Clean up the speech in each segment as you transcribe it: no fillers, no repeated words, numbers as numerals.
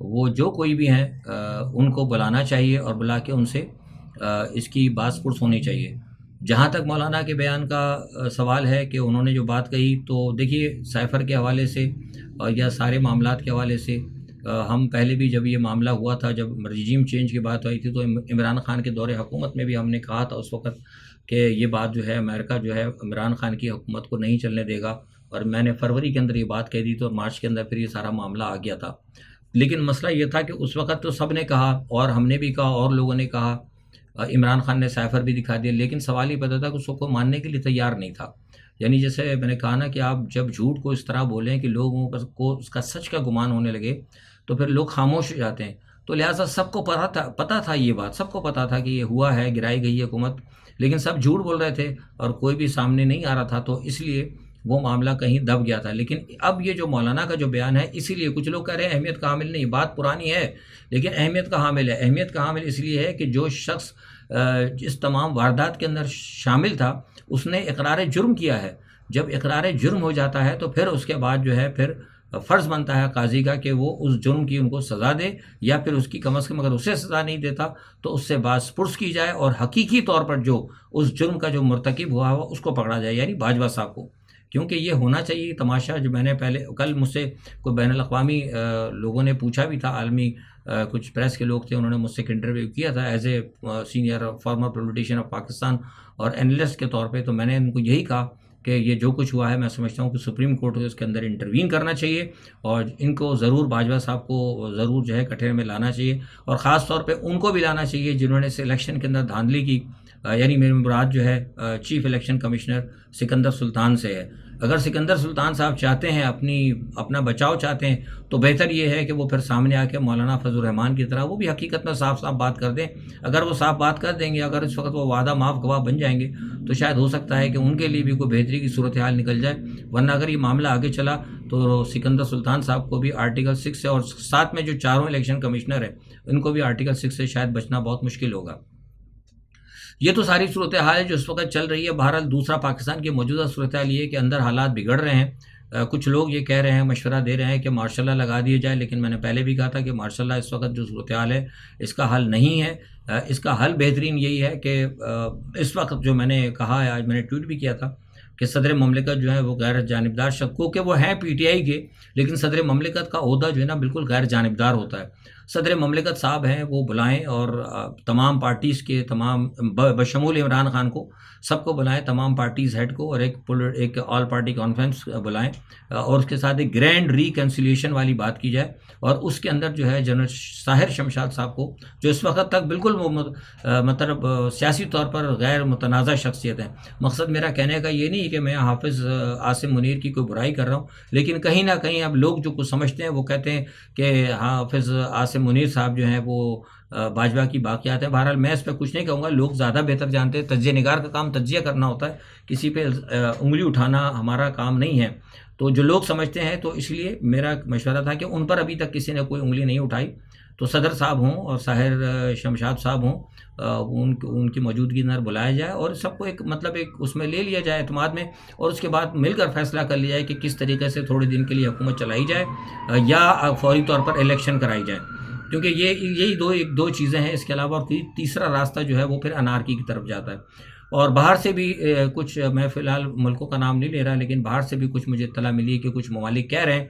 وہ جو کوئی بھی ہیں ان کو بلانا چاہیے اور بلا کے ان سے اس کی باز پرس ہونی چاہیے۔ جہاں تک مولانا کے بیان کا سوال ہے کہ انہوں نے جو بات کہی، تو دیکھیے سائفر کے حوالے سے اور یا سارے معاملات کے حوالے سے ہم پہلے بھی جب یہ معاملہ ہوا تھا، جب رجیم چینج کی بات ہوئی تھی، تو عمران خان کے دور حکومت میں بھی ہم نے کہا تھا اس وقت کہ یہ بات جو ہے امریکہ جو ہے عمران خان کی حکومت کو نہیں چلنے دے گا، اور میں نے فروری کے اندر یہ بات کہہ دی تھی اور مارچ کے اندر پھر یہ سارا معاملہ آ گیا تھا۔ لیکن مسئلہ یہ تھا کہ اس وقت تو سب نے کہا اور ہم نے بھی کہا اور لوگوں نے کہا، عمران خان نے سائفر بھی دکھا دیا، لیکن سوال یہ پیدا تھا کہ اس کو ماننے کے لیے تیار نہیں تھا۔ یعنی جیسے میں نے کہا نا کہ آپ جب جھوٹ کو اس طرح بولیں کہ لوگوں کو اس کا سچ کا گمان ہونے لگے، تو پھر لوگ خاموش ہو جاتے ہیں۔ تو لہٰذا سب کو پتہ تھا یہ بات، سب کو پتہ تھا کہ یہ ہوا ہے، گرائی گئی ہے حکومت، لیکن سب جھوٹ بول رہے تھے اور کوئی بھی سامنے نہیں آ رہا تھا، تو اس لیے وہ معاملہ کہیں دب گیا تھا۔ لیکن اب یہ جو مولانا کا جو بیان ہے، اسی لیے کچھ لوگ کہہ رہے ہیں اہمیت کا حامل نہیں، بات پرانی ہے لیکن اہمیت کا حامل ہے۔ اہمیت کا حامل اس لیے ہے کہ جو شخص اس تمام واردات کے اندر شامل تھا، اس نے اقرار جرم کیا ہے۔ جب اقرار جرم ہو جاتا ہے تو پھر اس کے بعد جو ہے پھر فرض بنتا ہے قاضی کا کہ وہ اس جرم کی ان کو سزا دے، یا پھر اس کی کم از کم اگر اسے سزا نہیں دیتا تو اس سے باز پرس کی جائے اور حقیقی طور پر جو اس جرم کا جو مرتکب ہوا اس کو پکڑا جائے، یعنی باجوہ صاحب کو۔ کیونکہ یہ ہونا چاہیے تماشا، جو میں نے کل مجھ سے کوئی بین الاقوامی لوگوں نے پوچھا بھی تھا، عالمی کچھ پریس کے لوگ تھے، انہوں نے مجھ سے ایک انٹرویو کیا تھا as a senior former politician of Pakistan اور اینالسٹ کے طور پہ، تو میں نے ان کو یہی کہا کہ یہ جو کچھ ہوا ہے میں سمجھتا ہوں کہ سپریم کورٹ کو اس کے اندر انٹروین کرنا چاہیے اور ان کو ضرور باجوہ صاحب کو ضرور جو ہے کٹہرے میں لانا چاہیے، اور خاص طور پہ ان کو بھی لانا چاہیے جنہوں نے اس الیکشن کے اندر دھاندلی کی، یعنی میری مراد جو ہے چیف الیکشن کمشنر سکندر سلطان سے ہے۔ اگر سکندر سلطان صاحب چاہتے ہیں اپنا بچاؤ چاہتے ہیں، تو بہتر یہ ہے کہ وہ پھر سامنے آ کے مولانا فضل الرحمان کی طرح وہ بھی حقیقت میں صاف صاف بات کر دیں۔ اگر وہ صاف بات کر دیں گے، اگر اس وقت وہ وعدہ معاف گواہ بن جائیں گے، تو شاید ہو سکتا ہے کہ ان کے لیے بھی کوئی بہتری کی صورتحال نکل جائے، ورنہ اگر یہ معاملہ آگے چلا تو سکندر سلطان صاحب کو بھی آرٹیکل 6 سے، اور ساتھ میں جو چاروں الیکشن کمشنر ہیں ان کو بھی آرٹیکل 6 سے شاید بچنا بہت مشکل ہوگا۔ یہ تو ساری صورتحال ہے جو اس وقت چل رہی ہے۔ بہرحال دوسرا پاکستان کی موجودہ صورتحال یہ ہے کہ اندر حالات بگڑ رہے ہیں۔ کچھ لوگ یہ کہہ رہے ہیں، مشورہ دے رہے ہیں کہ مارشل لا لگا دیے جائے، لیکن میں نے پہلے بھی کہا تھا کہ مارشل لا اس وقت جو صورتحال ہے اس کا حل نہیں ہے۔ اس کا حل بہترین یہی ہے کہ اس وقت جو میں نے کہا ہے، آج میں نے ٹویٹ بھی کیا تھا کہ صدر مملکت جو ہے وہ غیر جانبدار شخص کو، کہ وہ ہیں پی ٹی آئی کے، لیکن صدر مملکت کا عہدہ جو ہے نا بالکل غیر جانبدار ہوتا ہے۔ صدر مملکت صاحب ہیں، وہ بلائیں اور تمام پارٹیز کے تمام بشمول عمران خان کو، سب کو بلائیں، تمام پارٹیز ہیڈ کو، اور ایک آل پارٹی کانفرنس بلائیں، اور اس کے ساتھ ایک گرینڈ ریکنسیلیشن والی بات کی جائے، اور اس کے اندر جو ہے جنرل طاہر شمشاد صاحب کو، جو اس وقت تک بالکل مطلب سیاسی طور پر غیر متنازع شخصیت ہیں۔ مقصد میرا کہنے کا یہ نہیں کہ میں حافظ عاصم منیر کی کوئی برائی کر رہا ہوں، لیکن کہیں نہ کہیں اب لوگ جو کچھ سمجھتے ہیں وہ کہتے ہیں کہ حافظ عاصم منیر صاحب جو ہیں وہ باجوہ کی باقیات ہیں۔ بہرحال میں اس پہ کچھ نہیں کہوں گا، لوگ زیادہ بہتر جانتے ہیں، تجزیہ نگار کا کام تجزیہ کرنا ہوتا ہے، کسی پہ انگلی اٹھانا ہمارا کام نہیں ہے۔ تو جو لوگ سمجھتے ہیں، تو اس لیے میرا مشورہ تھا کہ ان پر ابھی تک کسی نے کوئی انگلی نہیں اٹھائی، تو صدر صاحب ہوں اور طاہر شمشاد صاحب ہوں، ان کی موجودگی اندر بلایا جائے اور سب کو ایک اس میں لے لیا جائے اعتماد میں، اور اس کے بعد مل کر فیصلہ کر لیا جائے کہ کس طریقے سے تھوڑے دن کے لیے حکومت چلائی جائے یا فوری طور پر الیکشن کرائی جائے، کیونکہ یہی دو چیزیں ہیں۔ اس کے علاوہ کوئی تیسرا راستہ جو ہے وہ پھر انارکی کی طرف جاتا ہے۔ اور باہر سے بھی کچھ، میں فی الحال ملکوں کا نام نہیں لے رہا، لیکن باہر سے بھی کچھ مجھے اطلاع ملی ہے کہ کچھ ممالک کہہ رہے ہیں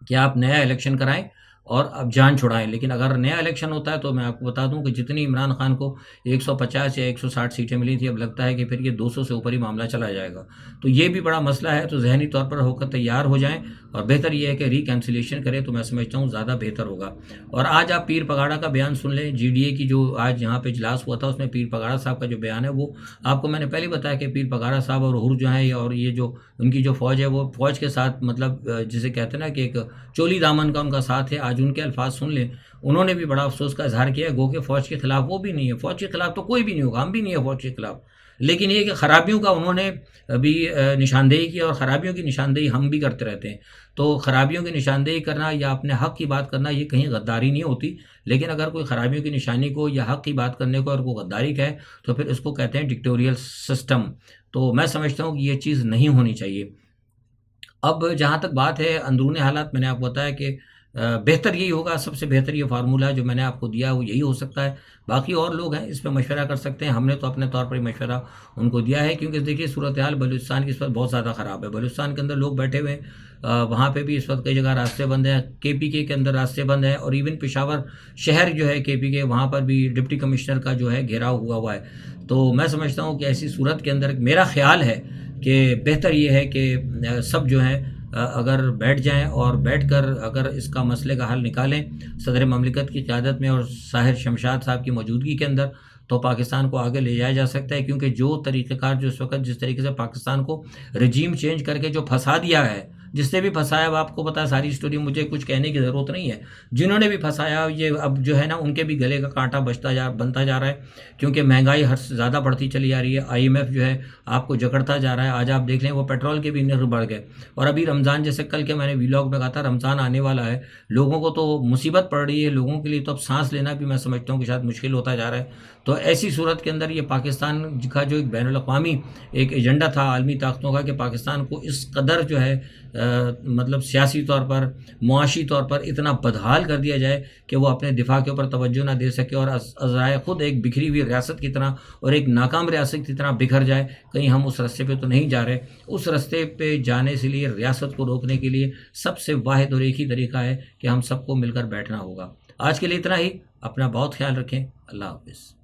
کہ آپ نیا الیکشن کرائیں اور اب جان چھڑائیں، لیکن اگر نیا الیکشن ہوتا ہے تو میں آپ کو بتا دوں کہ جتنی عمران خان کو 150 یا 160 سیٹیں ملی تھی، اب لگتا ہے کہ پھر یہ 200 سے اوپر ہی معاملہ چلا جائے گا، تو یہ بھی بڑا مسئلہ ہے۔ تو ذہنی طور پر ہو کر تیار ہو جائیں، اور بہتر یہ ہے کہ ریکنسیلیشن کریں، تو میں سمجھتا ہوں زیادہ بہتر ہوگا۔ اور آج آپ پیر پگاڑا کا بیان سن لیں، جی ڈی اے کی جو آج یہاں پہ اجلاس ہوا تھا، اس میں پیر پگاڑا صاحب کا جو بیان ہے، وہ آپ کو میں نے پہلے بتایا کہ پیر پگاڑا صاحب اور حر جو ہیں، اور یہ جو ان کی جو فوج ہے، وہ فوج کے ساتھ مطلب جسے کہتے ہیں نا کہ ایک چولی دامن کا ان کا ساتھ ہے۔ آج ان کے الفاظ سن لیں، انہوں نے بھی بڑا افسوس کا اظہار کیا ہے، گو کہ فوج کے خلاف وہ بھی نہیں ہے، فوج کے خلاف تو کوئی بھی نہیں ہوگا، ہم بھی نہیں ہے فوج کے خلاف، لیکن یہ کہ خرابیوں کا انہوں نے بھی نشاندہی کی، اور خرابیوں کی نشاندہی ہم بھی کرتے رہتے ہیں۔ تو خرابیوں کی نشاندہی کرنا یا اپنے حق کی بات کرنا یہ کہیں غداری نہیں ہوتی، لیکن اگر کوئی خرابیوں کی نشانی کو یا حق کی بات کرنے کو اور وہ غداری کہے تو پھر اس کو کہتے ہیں ڈکٹوریل سسٹم۔ تو میں سمجھتا ہوں کہ یہ چیز نہیں ہونی چاہیے۔ اب جہاں تک بات ہے اندرون حالات، میں نے آپ کو بتایا کہ بہتر یہی ہوگا، سب سے بہتر یہ فارمولہ جو میں نے آپ کو دیا وہ یہی ہو سکتا ہے. باقی اور لوگ ہیں اس پہ مشورہ کر سکتے ہیں، ہم نے تو اپنے طور پر مشورہ ان کو دیا ہے، کیونکہ دیکھیے صورتحال بلوچستان کی اس وقت بہت زیادہ خراب ہے. بلوچستان کے اندر لوگ بیٹھے ہوئے ہیں، وہاں پہ بھی اس وقت کئی جگہ راستے بند ہیں، کے پی کے اندر راستے بند ہیں، اور ایون پشاور شہر جو ہے کے پی کے، وہاں پر بھی ڈپٹی کمشنر کا جو ہے گھیراؤ ہوا ہے. تو میں سمجھتا ہوں کہ ایسی صورت کے اندر میرا خیال ہے کہ بہتر یہ ہے کہ سب جو ہیں اگر بیٹھ جائیں اور بیٹھ کر اگر اس کا مسئلے کا حل نکالیں صدر مملکت کی قیادت میں اور طاہر شمشاد صاحب کی موجودگی کے اندر، تو پاکستان کو آگے لے جایا جا سکتا ہے. کیونکہ جو طریقہ کار جو اس وقت جس طریقے سے پاکستان کو رجیم چینج کر کے جو پھنسا دیا ہے، جس نے بھی پھنسایا وہ آپ کو پتا ہے، ساری اسٹوری مجھے کچھ کہنے کی ضرورت نہیں ہے. جنہوں نے بھی پھنسایا یہ اب جو ہے نا ان کے بھی گلے کا کانٹا بنتا جا رہا ہے، کیونکہ مہنگائی ہر سے زیادہ بڑھتی چلی جا رہی ہے. آئی ایم ایف جو ہے آپ کو جکڑتا جا رہا ہے. آج آپ دیکھ لیں وہ پیٹرول کے بھی نرخ بڑھ گئے، اور ابھی رمضان جیسے کل کے میں نے ویلاگ میں کہا تھا رمضان آنے والا ہے، لوگوں کو تو مصیبت پڑ رہی ہے، لوگوں کے لیے تو اب سانس لینا بھی میں سمجھتا ہوں کہ شاید مشکل ہوتا جا رہا ہے. تو ایسی صورت کے اندر یہ پاکستان کا جو ایک بین الاقوامی ایک ایجنڈا تھا عالمی طاقتوں کا کہ پاکستان کو اس قدر جو ہے مطلب سیاسی طور پر معاشی طور پر اتنا بدحال کر دیا جائے کہ وہ اپنے دفاع کے اوپر توجہ نہ دے سکے، اور ازرائے خود ایک بکھری ہوئی ریاست کی طرح اور ایک ناکام ریاست کی طرح بکھر جائے. کہیں ہم اس راستے پہ تو نہیں جا رہے. اس راستے پہ جانے سے لیے ریاست کو روکنے کے لیے سب سے واحد اور ایک ہی طریقہ ہے کہ ہم سب کو مل کر بیٹھنا ہوگا. آج کے لیے اتنا ہی. اپنا بہت خیال رکھیں. اللہ حافظ.